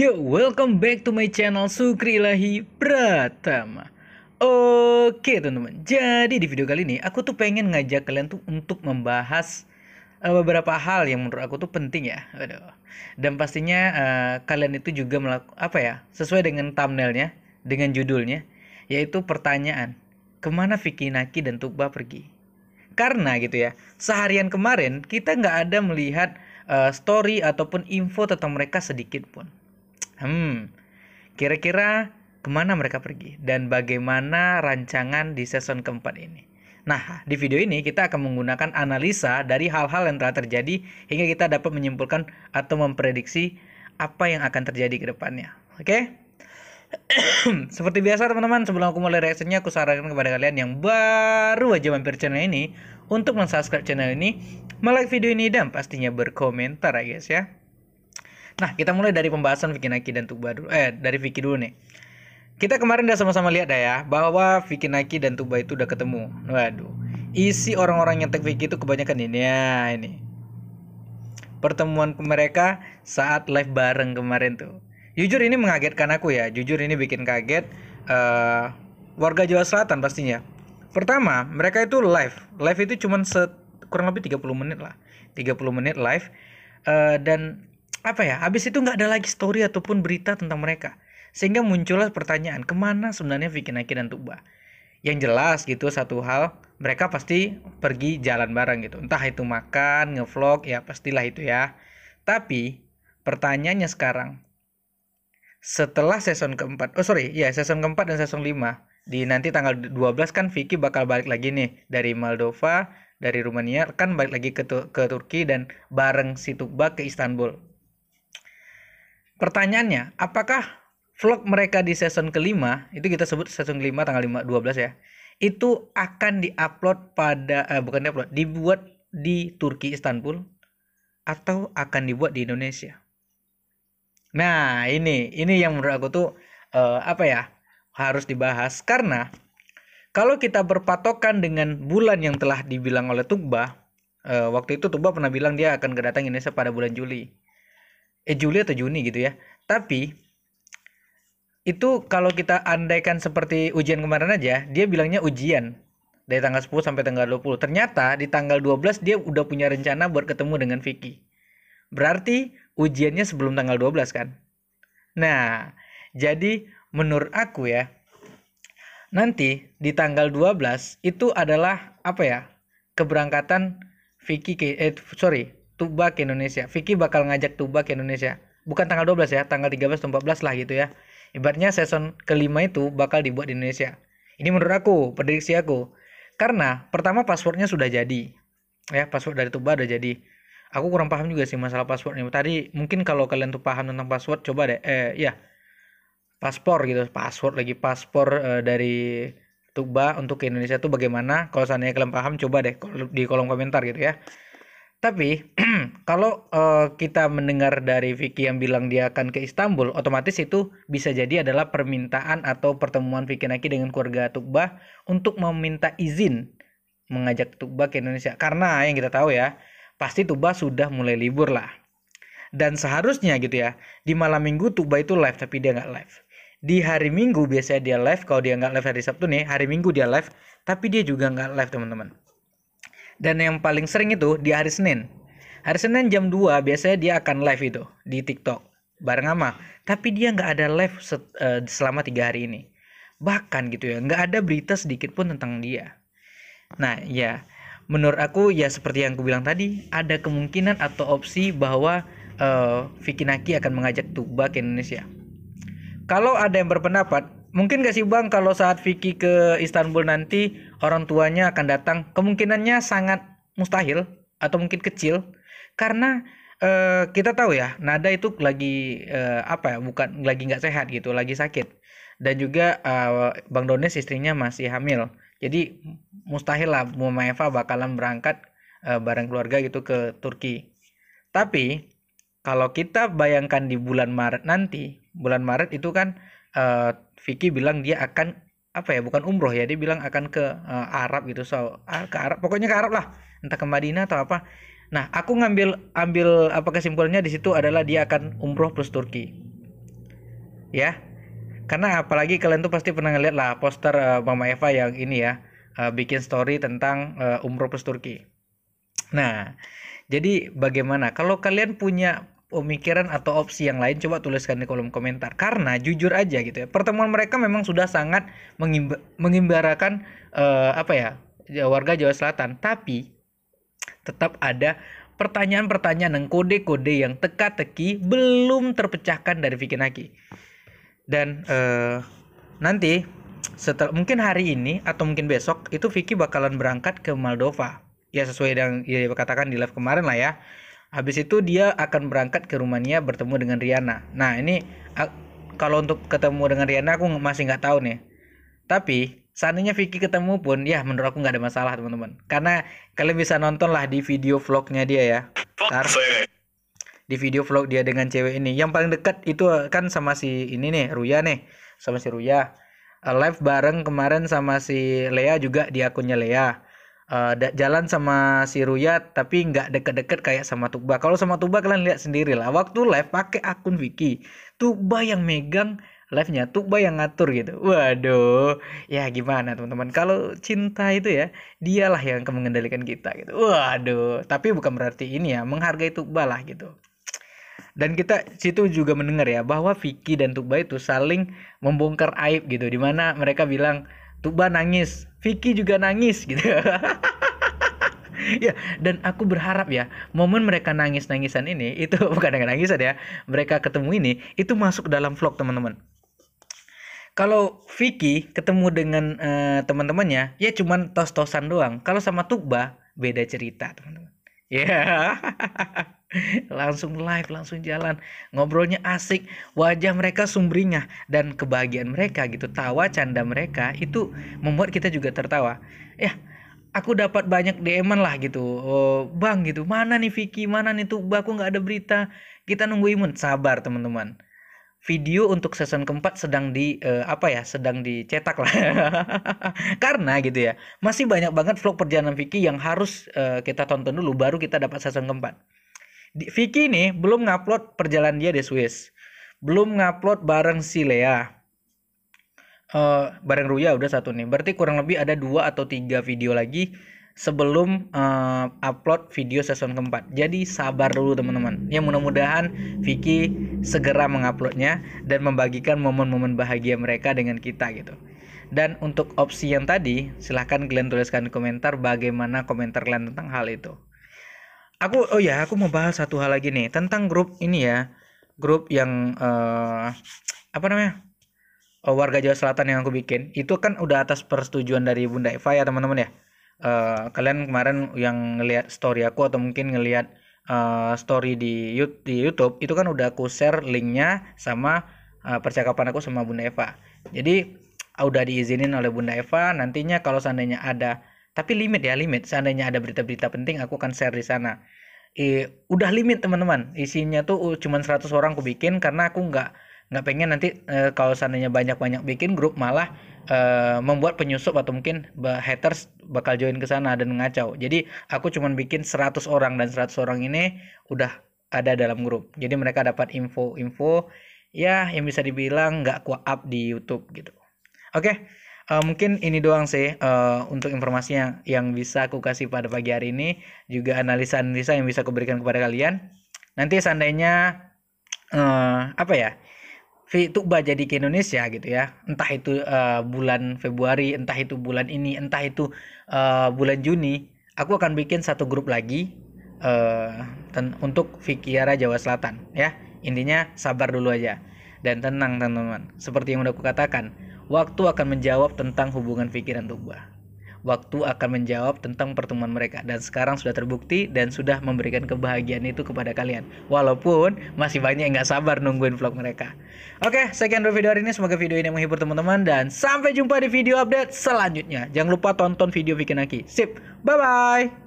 Yo, welcome back to my channel Sukri Ilahi Pratama. Oke teman-teman, jadi di video kali ini aku tuh pengen ngajak kalian tuh untuk membahas beberapa hal yang menurut aku tuh penting ya. Aduh. Dan pastinya kalian itu juga sesuai dengan thumbnailnya, dengan judulnya, yaitu pertanyaan, kemana Vicky Naki dan Tuba pergi? Karena gitu ya, seharian kemarin kita nggak ada melihat story ataupun info tentang mereka sedikit pun. Kira-kira kemana mereka pergi dan bagaimana rancangan di season keempat ini? Nah, di video ini kita akan menggunakan analisa dari hal-hal yang telah terjadi hingga kita dapat menyimpulkan atau memprediksi apa yang akan terjadi ke depannya. Oke? Seperti biasa teman-teman, sebelum aku mulai reaksinya, aku sarankan kepada kalian yang baru aja mampir channel ini untuk mensubscribe channel ini, like video ini, dan pastinya berkomentar ya guys ya. Nah, kita mulai dari pembahasan Vicky Naki dan Tuba dulu. Dari Vicky dulu nih. Kita kemarin udah sama-sama lihat ya, bahwa Vicky Naki dan Tuba itu udah ketemu. Waduh, isi orang-orang yang tag Vicky itu kebanyakan ini ya, ini. Pertemuan mereka saat live bareng kemarin tuh. Jujur ini mengagetkan aku ya, jujur ini bikin kaget warga Jawa Selatan pastinya. Pertama, mereka itu live itu cuman kurang lebih 30 menit lah. 30 menit live dan habis itu nggak ada lagi story ataupun berita tentang mereka, sehingga muncullah pertanyaan kemana sebenarnya Vicky Naki dan Tuba. Yang jelas gitu satu hal, mereka pasti pergi jalan bareng gitu, entah itu makan, ngevlog, ya pastilah itu ya. Tapi pertanyaannya sekarang, setelah season keempat, season keempat dan season 5 di nanti tanggal 12 kan Vicky bakal balik lagi nih dari Moldova, dari Rumania kan balik lagi ke Turki dan bareng si Tuba ke Istanbul. Pertanyaannya, apakah vlog mereka di season kelima, itu kita sebut season kelima tanggal 12 ya, itu akan diupload dibuat di Turki Istanbul atau akan dibuat di Indonesia? Nah, ini yang menurut aku tuh harus dibahas, karena kalau kita berpatokan dengan bulan yang telah dibilang oleh Tuba, waktu itu Tuba pernah bilang dia akan kedatang Indonesia pada bulan Juli atau Juni gitu ya. Tapi itu kalau kita andaikan seperti ujian kemarin aja, dia bilangnya ujian dari tanggal 10 sampai tanggal 20. Ternyata di tanggal 12 dia udah punya rencana buat ketemu dengan Vicky. Berarti ujiannya sebelum tanggal 12 kan. Nah, jadi menurut aku ya, nanti di tanggal 12 itu adalah keberangkatan Tuba ke Indonesia. Vicky bakal ngajak Tuba ke Indonesia. Bukan tanggal 12 ya, tanggal 13 atau 14 lah gitu ya. Ibaratnya season kelima itu bakal dibuat di Indonesia. Ini menurut aku, prediksi aku. Karena pertama passwordnya sudah jadi. Ya, password dari Tuba udah jadi. Aku kurang paham juga sih masalah password ini. Tadi mungkin kalau kalian tuh paham tentang password, coba deh. Paspor gitu, paspor dari Tuba untuk ke Indonesia tuh bagaimana? Kalau seandainya kalian paham, coba deh di kolom komentar gitu ya. Tapi kalau kita mendengar dari Vicky yang bilang dia akan ke Istanbul, otomatis itu bisa jadi adalah permintaan atau pertemuan Vicky Naki dengan keluarga Tuba untuk meminta izin mengajak Tuba ke Indonesia. Karena yang kita tahu ya, pasti Tuba sudah mulai libur lah. Dan seharusnya gitu ya, di malam minggu Tuba itu live, tapi dia nggak live. Di hari Minggu biasanya dia live, kalau dia nggak live hari Sabtu nih, hari Minggu dia live, tapi dia juga nggak live teman-teman. Dan yang paling sering itu di hari Senin. Hari Senin jam 2 biasanya dia akan live itu di TikTok bareng Ama. Tapi dia nggak ada live selama 3 hari ini. Bahkan gitu ya, nggak ada berita sedikit pun tentang dia. Nah ya, menurut aku ya seperti yang aku bilang tadi, ada kemungkinan atau opsi bahwa Vicky Naki akan mengajak Tuba ke Indonesia. Kalau ada yang berpendapat, mungkin gak sih Bang kalau saat Vicky ke Istanbul nanti orang tuanya akan datang? Kemungkinannya sangat mustahil atau mungkin kecil, karena kita tahu ya Nada itu lagi bukan lagi nggak sehat gitu, lagi sakit, dan juga Bang Dones istrinya masih hamil. Jadi mustahil lah Mama Eva bakalan berangkat bareng keluarga gitu ke Turki. Tapi kalau kita bayangkan di bulan Maret nanti, bulan Maret itu kan Vicky bilang dia akan bukan umroh ya, dia bilang akan ke Arab gitu, ke Arab, pokoknya ke Arab lah, entah ke Madinah atau apa. Nah, aku ngambil kesimpulannya di situ adalah dia akan umroh plus Turki. ya. Karena apalagi kalian tuh pasti pernah ngeliat lah poster Mama Eva yang ini ya, bikin story tentang umroh plus Turki. Nah, jadi bagaimana kalau kalian punya pemikiran atau opsi yang lain, coba tuliskan di kolom komentar. Karena jujur aja gitu ya, pertemuan mereka memang sudah sangat mengimbarakan apa ya, warga Jawa Selatan. Tapi tetap ada pertanyaan-pertanyaan dan kode-kode yang teka-teki belum terpecahkan dari Vicky Naki. Dan nanti setelah mungkin hari ini atau mungkin besok itu Vicky bakalan berangkat ke Moldova. Ya sesuai dengan dia katakan di live kemarin lah ya. Habis itu dia akan berangkat ke Rumania bertemu dengan Riana. Nah ini kalau untuk ketemu dengan Riana aku masih nggak tahu nih. Tapi seandainya Vicky ketemu pun ya menurut aku nggak ada masalah teman-teman. Karena kalian bisa nonton lah di video vlognya dia ya. Ntar di video vlog dia dengan cewek ini yang paling dekat itu kan sama si ini nih Ruya nih, sama si Ruya live bareng kemarin sama si Lea juga di akunnya Lea. Jalan sama si Ruya tapi nggak deket-deket kayak sama Tukba. Kalau sama Tukba kalian lihat sendiri lah, waktu live pakai akun Vicky, Tukba yang megang live-nya, Tukba yang ngatur gitu. Waduh, ya gimana teman-teman, kalau cinta itu ya dialah yang akan mengendalikan kita gitu. Waduh, tapi bukan berarti ini ya menghargai Tukba lah gitu. Dan kita situ juga mendengar ya bahwa Vicky dan Tukba itu saling membongkar aib gitu, dimana mereka bilang Tukba nangis, Vicky juga nangis gitu. Ya, dan aku berharap ya momen mereka nangis-nangisan ini itu bukan dengan nangisan ya, mereka ketemu ini itu masuk dalam vlog teman-teman. Kalau Vicky ketemu dengan teman-temannya ya cuman tos-tosan doang. Kalau sama Tukba beda cerita teman-teman. Ya. Yeah. Langsung live, langsung jalan, ngobrolnya asik, wajah mereka sumringah dan kebahagiaan mereka gitu, tawa canda mereka itu membuat kita juga tertawa. Ya, aku dapat banyak DM-an lah gitu. Oh, Bang gitu, mana nih Vicky, mana nih Tukba, aku nggak ada berita. Kita nunggu Imun, sabar teman-teman. Video untuk season keempat sedang sedang dicetak lah. Karena gitu ya, masih banyak banget vlog perjalanan Vicky yang harus kita tonton dulu baru kita dapat season keempat. Vicky ini belum ngupload perjalanan dia di Swiss, belum ngupload bareng si Lea, bareng Ruya udah satu nih. Berarti kurang lebih ada 2 atau 3 video lagi sebelum upload video season keempat. Jadi sabar dulu teman-teman. Ya mudah-mudahan Vicky segera menguploadnya dan membagikan momen-momen bahagia mereka dengan kita gitu. Dan untuk opsi yang tadi, silahkan kalian tuliskan di komentar bagaimana komentar kalian tentang hal itu. Aku mau bahas satu hal lagi nih tentang grup ini ya, grup yang warga Jawa Selatan yang aku bikin itu kan udah atas persetujuan dari Bunda Eva ya teman-teman ya. Kalian kemarin yang ngelihat story aku atau mungkin ngelihat story di YouTube itu kan udah aku share linknya sama percakapan aku sama Bunda Eva. Jadi udah diizinin oleh Bunda Eva, nantinya kalau seandainya ada, tapi limit seandainya ada berita-berita penting aku akan share di sana. Udah limit teman-teman, isinya tuh cuma 100 orang aku bikin karena aku nggak pengen nanti kalau seandainya banyak bikin grup malah membuat penyusup atau mungkin haters bakal join ke sana dan ngacau. Jadi aku cuma bikin 100 orang dan 100 orang ini udah ada dalam grup. Jadi mereka dapat info-info ya yang bisa dibilang nggak up di YouTube gitu. Oke. Mungkin ini doang sih untuk informasinya yang bisa aku kasih pada pagi hari ini, juga analisa-analisa yang bisa aku berikan kepada kalian. Nanti seandainya Tukba jadi ke Indonesia gitu ya, entah itu bulan Februari, entah itu bulan ini, entah itu bulan Juni, aku akan bikin satu grup lagi untuk Vikiara Jawa Selatan ya. Intinya sabar dulu aja dan tenang teman-teman. Seperti yang udah aku katakan, waktu akan menjawab tentang hubungan Vicky dan Tukba. Waktu akan menjawab tentang pertemuan mereka, dan sekarang sudah terbukti dan sudah memberikan kebahagiaan itu kepada kalian, walaupun masih banyak yang gak sabar nungguin vlog mereka. Oke, sekian dulu video hari ini, semoga video ini menghibur teman-teman dan sampai jumpa di video update selanjutnya. Jangan lupa tonton video Vicky Naki. Sip, bye bye.